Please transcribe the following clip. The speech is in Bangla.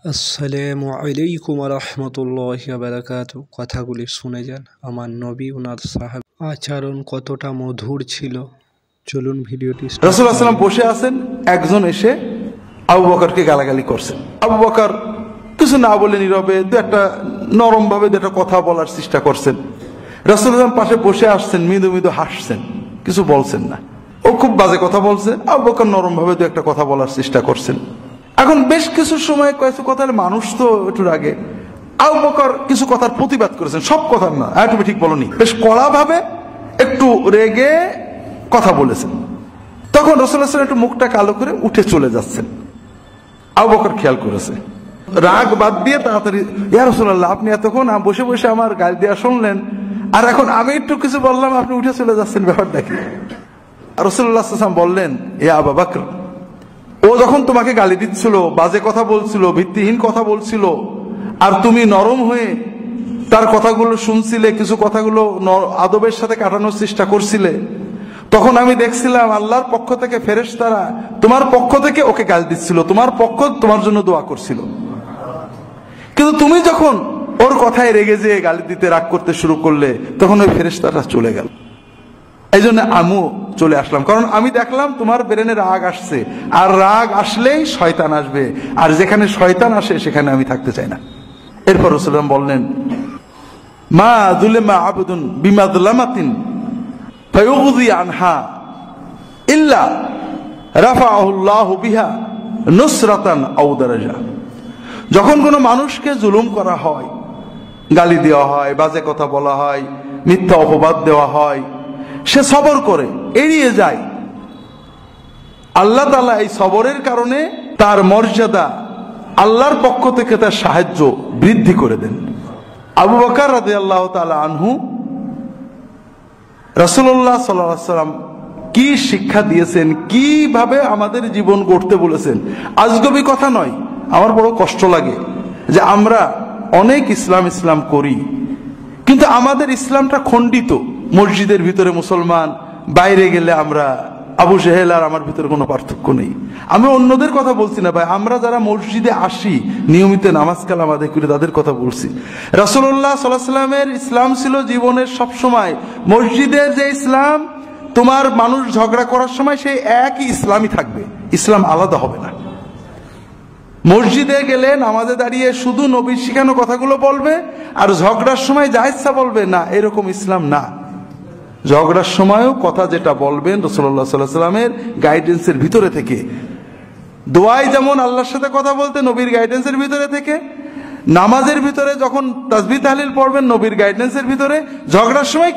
আসসালামু আলাইকুম রহমতুল্লাহি ওয়া বারাকাতুহু। কথাগুলি শুনে যান। আমার নবী ওনার সাহাবী আচরণ কতটা মধুর ছিল, চলুন ভিডিওটি। রাসূলুল্লাহ সাল্লাল্লাহু আলাইহি ওয়াসাল্লাম বসে আছেন, একজন এসে আবু বকরকে গালাগালি করছেন। আবু বকর কিছু না বলে নীরবে দু একটা নরম ভাবে দু একটা কথা বলার চেষ্টা করছেন। রাসূলুল্লাহ পাশে বসে আসছেন, মৃদু মৃদু হাসছেন, কিছু বলছেন না। ও খুব বাজে কথা বলছে, আবু বকর নরম ভাবে দু একটা কথা বলার চেষ্টা করছেন। এখন বেশ কিছু সময় কয়েকটা কথার মানুষ তো একটু রাগে, আবু বকর কিছু কথার প্রতিবাদ করেছেন, সব কথার না, তুমি ঠিক বলনি, বেশ কড়া ভাবে একটু রেগে কথা বলেছেন। তখন রাসূলুল্লাহ সাল্লাল্লাহু আলাইহি ওয়াসাল্লাম একটু মুখটা কালো করে উঠে চলে যাচ্ছেন। আবু বকর খেয়াল করেছে, রাগ বাদ দিয়ে তাড়াতাড়ি, ইয়া রাসূলুল্লাহ, আপনি এতক্ষণ বসে বসে আমার গালি দেওয়া শুনলেন, আর এখন আমি একটু কিছু বললাম আপনি উঠে চলে যাচ্ছেন, ব্যাপারটা কি? রাসূলুল্লাহ সাল্লাল্লাহু আলাইহি ওয়াসাল্লাম বললেন, ইয়া আবু বকর, ও যখন তোমাকে গালি দিচ্ছিল, বাজে কথা বলছিল, ভিত্তিহীন কথা বলছিল, আর তুমি নরম হয়ে তার কথাগুলো শুনছিলে, কিছু কথাগুলো আদবের সাথে কাটানোর চেষ্টা করছিলে, তখন আমি দেখছিলাম আল্লাহর পক্ষ থেকে ফেরেশতারা তোমার পক্ষ থেকে ওকে গালি দিচ্ছিল, তোমার পক্ষ তোমার জন্য দোয়া করছিল। কিন্তু তুমি যখন ওর কথায় রেগে যেয়ে গালি দিতে, রাগ করতে শুরু করলে, তখন ওই ফেরেশতারা চলে গেল। এই জন্য আমিও চলে আসলাম, কারণ আমি দেখলাম তোমার ব্রেনে রাগ আসছে, আর রাগ আসলেই শয়তান আসবে, আর যেখানে শয়তান আসে সেখানে আমি থাকতে চাই না। এরপর রাসূলুল্লাহ বললেন, মা যুলিমা আবদুন বিমাযলামাতিন ফায়ুগযি আনহা ইল্লা রাফাআহুল্লাহু বিহা নুসরাতান আও দারাজা। যখন কোনো মানুষকে জুলুম করা হয়, গালি দেওয়া হয়, বাজে কথা বলা হয়, মিথ্যা অপবাদ দেওয়া হয়, সে সবর করে, এড়িয়ে যায়, আল্লাহ তাআলা এই সবরের কারণে তার মর্যাদা আল্লাহর পক্ষ থেকে তার সাহায্য বৃদ্ধি করে দেন। আবু বকর রাদিয়াল্লাহু তাআলা আনহু রাসূলুল্লাহ সাল্লাল্লাহু আলাইহি ওয়াসাল্লাম কি শিক্ষা দিয়েছেন, কিভাবে আমাদের জীবন গড়তে বলেছেন, আজগবি কথা নয়। আমার বড় কষ্ট লাগে যে আমরা অনেক ইসলাম করি, কিন্তু আমাদের ইসলামটা খণ্ডিত। মসজিদের ভিতরে মুসলমান, বাইরে গেলে আমরা আবু জেহেল, আর আমার ভিতরে কোনো পার্থক্য নেই। আমি অন্যদের কথা বলছি না ভাই, আমরা যারা মসজিদে আসি, নিয়মিত নামাজ কালাম আদায় করি, তাদের কথা বলছি। রাসূলুল্লাহ সাল্লাল্লাহু আলাইহি ওয়াসাল্লামের ইসলাম ছিল জীবনের সব সময় মসজিদের যে ইসলাম, তোমার মানুষ ঝগড়া করার সময় সেই একই ইসলামই থাকবে, ইসলাম আলাদা হবে না। মসজিদে গেলে নামাজে দাঁড়িয়ে শুধু নবীর শিখানো কথাগুলো বলবে, আর ঝগড়ার সময় যা ইচ্ছা বলবে না, এরকম ইসলাম না। ঝগড়ার সময়ও কথা যেটা বলবেন রাসূলুল্লাহ সাল্লাল্লাহু আলাইহি ওয়াসাল্লামের গাইডেন্সের ভিতরে থেকে, দোয়ায় যেমন আল্লাহর সাথে কথা বলতে নবীর গাইডেন্সের ভিতরে থেকে, নামাজের ভিতরে যখন তাসবিহ তাহলিল পড়বেন নবীর গাইডেন্সের ভিতরে, ঝগড়ার সময়